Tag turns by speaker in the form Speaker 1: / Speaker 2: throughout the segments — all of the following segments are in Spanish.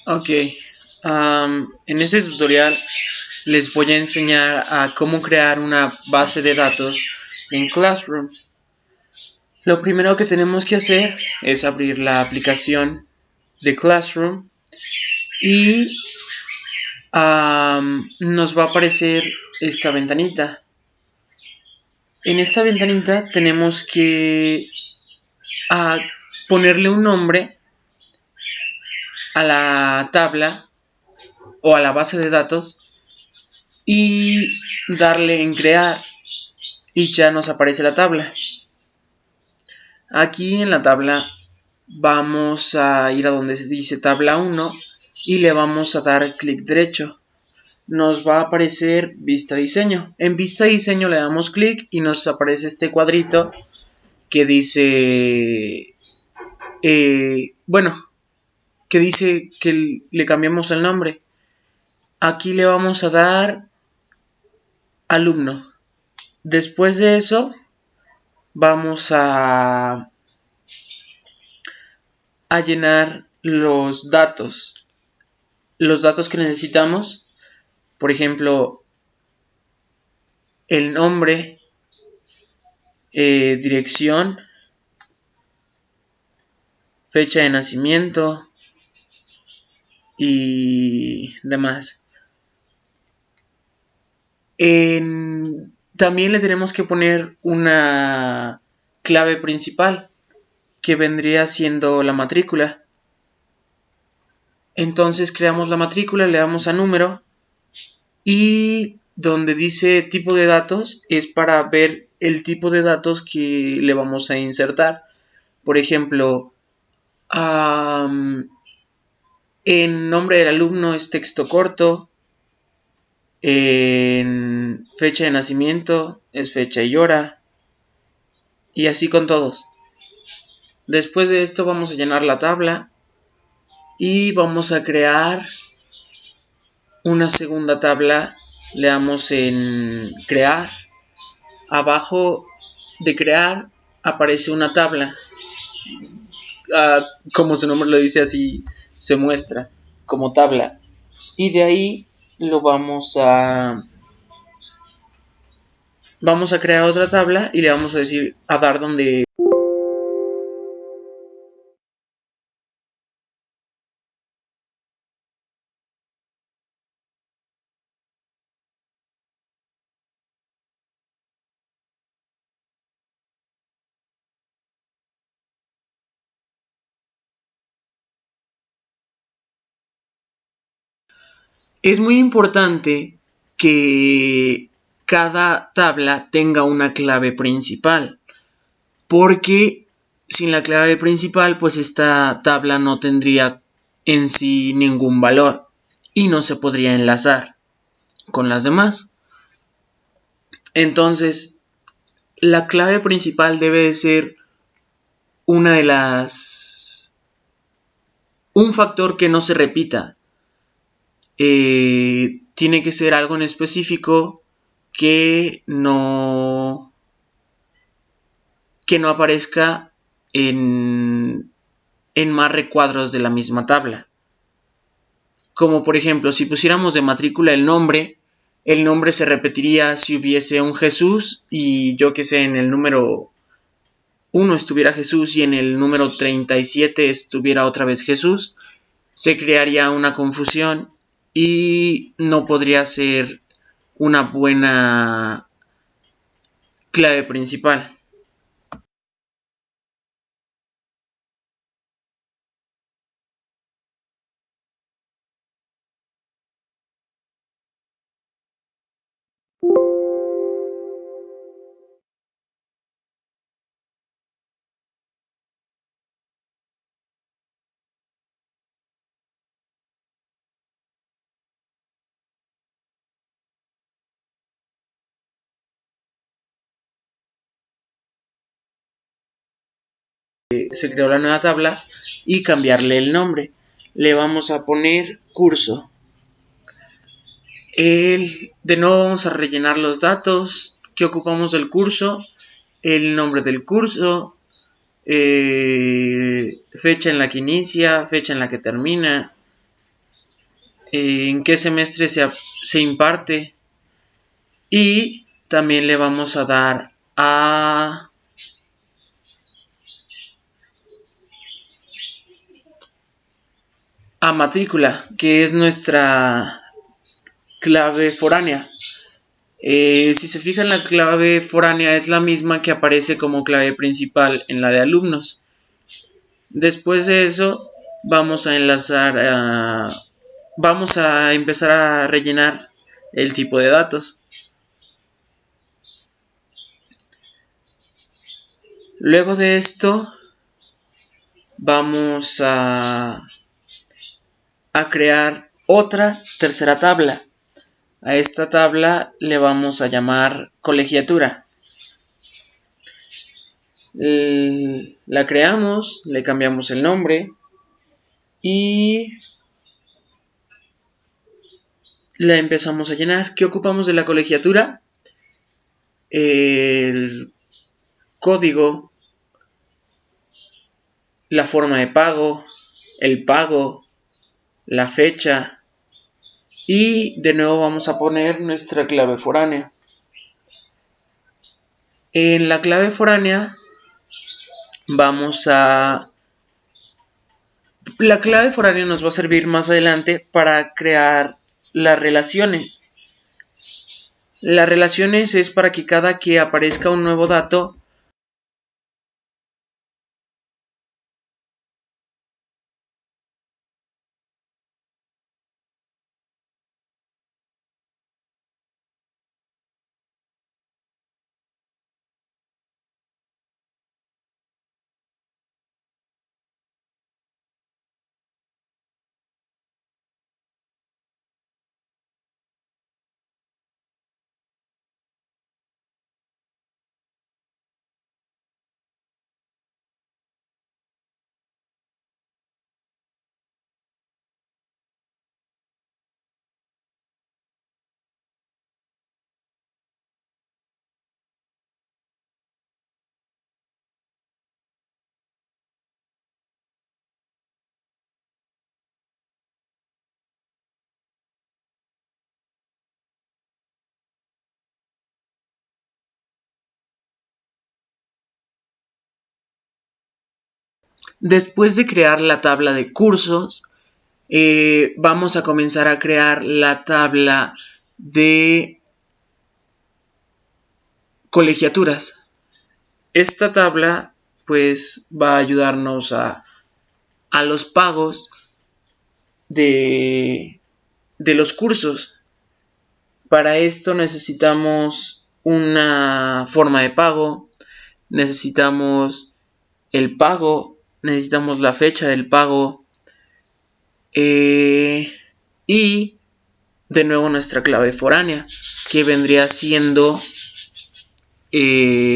Speaker 1: Ok, en este tutorial les voy a enseñar a cómo crear una base de datos en Classroom. Lo primero que tenemos que hacer es abrir la aplicación de Classroom y nos va a aparecer esta ventanita. En esta ventanita tenemos que ponerle un nombre a la tabla o a la base de datos y darle en crear y ya nos aparece la tabla. Aquí en la tabla vamos a ir a donde se dice tabla 1 y le vamos a dar clic derecho. Nos va a aparecer vista diseño. En vista diseño le damos clic y nos aparece este cuadrito que dice que dice que le cambiamos el nombre. Aquí le vamos a dar alumno. Después de eso vamos a llenar los datos que necesitamos, por ejemplo, el nombre, dirección, fecha de nacimiento y demás. También le tenemos que poner una clave principal que vendría siendo la matrícula. Entonces creamos la matrícula, le damos a número y donde dice tipo de datos es para ver el tipo de datos que le vamos a insertar. Por ejemplo, en nombre del alumno es texto corto, en fecha de nacimiento es fecha y hora, y así con todos. Después de esto vamos a llenar la tabla y vamos a crear una segunda tabla. Le damos en crear. Abajo de crear aparece una tabla. Como su nombre lo dice, así se muestra como tabla. Y de ahí lo vamos a crear otra tabla y le vamos a decir a dar donde. Es muy importante que cada tabla tenga una clave principal, porque sin la clave principal, pues esta tabla no tendría en sí ningún valor y no se podría enlazar con las demás. Entonces, la clave principal debe de ser una de las... un factor que no se repita. Tiene que ser algo en específico que no aparezca en más recuadros de la misma tabla. Como por ejemplo, si pusiéramos de matrícula el nombre se repetiría si hubiese un Jesús y yo que sé, en el número 1 estuviera Jesús y en el número 37 estuviera otra vez Jesús, se crearía una confusión y no podría ser una buena clave principal. Se creó la nueva tabla y cambiarle el nombre. Le vamos a poner curso. De nuevo vamos a rellenar los datos que ocupamos del curso, el nombre del curso, fecha en la que inicia, fecha en la que termina, en qué semestre se imparte, y también le vamos a dar a matrícula, que es nuestra clave foránea. Si se fijan, la clave foránea es la misma que aparece como clave principal en la de alumnos. Después de eso, vamos a enlazar, vamos a empezar a rellenar el tipo de datos. Luego de esto, vamos a crear otra tercera tabla. A esta tabla le vamos a llamar colegiatura. La creamos, le cambiamos el nombre y la empezamos a llenar. ¿Qué ocupamos de la colegiatura? El código, la forma de pago, el pago, la fecha, y de nuevo vamos a poner nuestra clave foránea. En la clave foránea la clave foránea nos va a servir más adelante para crear las relaciones. Las relaciones es para que cada que aparezca un nuevo dato, después de crear la tabla de cursos, vamos a comenzar a crear la tabla de colegiaturas. Esta tabla pues va a ayudarnos a los pagos de los cursos. Para esto necesitamos una forma de pago, necesitamos el pago, necesitamos la fecha del pago, y de nuevo nuestra clave foránea, que vendría siendo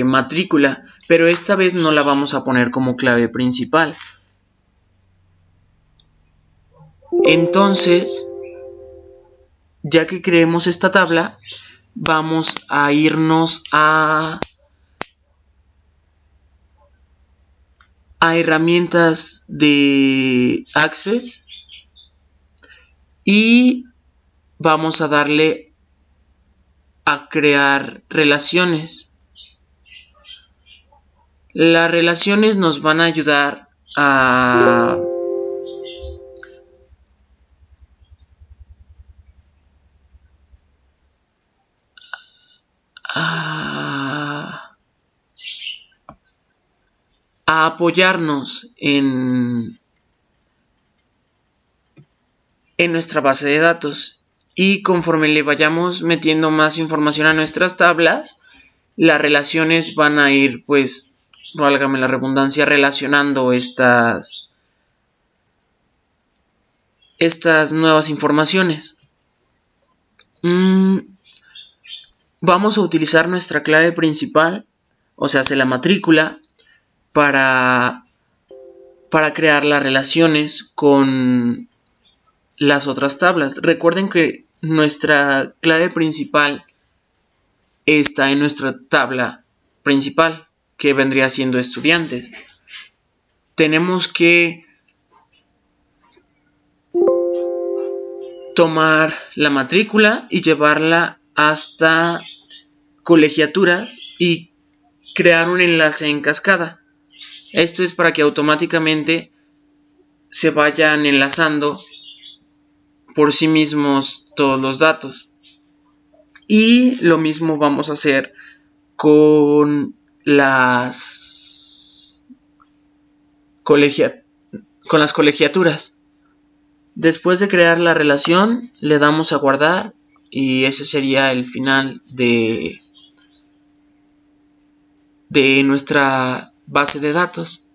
Speaker 1: matrícula, pero esta vez no la vamos a poner como clave principal. Entonces, ya que creemos esta tabla, vamos a irnos a herramientas de Access y vamos a darle a crear relaciones. Las relaciones nos van a ayudar a apoyarnos en nuestra base de datos, y conforme le vayamos metiendo más información a nuestras tablas, las relaciones van a ir, pues, válgame la redundancia, relacionando estas nuevas informaciones. Vamos a utilizar nuestra clave principal, o sea, la matrícula, para crear las relaciones con las otras tablas. Recuerden que nuestra clave principal está en nuestra tabla principal, que vendría siendo estudiantes. Tenemos que tomar la matrícula y llevarla hasta colegiaturas y crear un enlace en cascada. Esto es para que automáticamente se vayan enlazando por sí mismos todos los datos. Y lo mismo vamos a hacer con las colegiaturas. Después de crear la relación, le damos a guardar y ese sería el final de nuestra base de datos.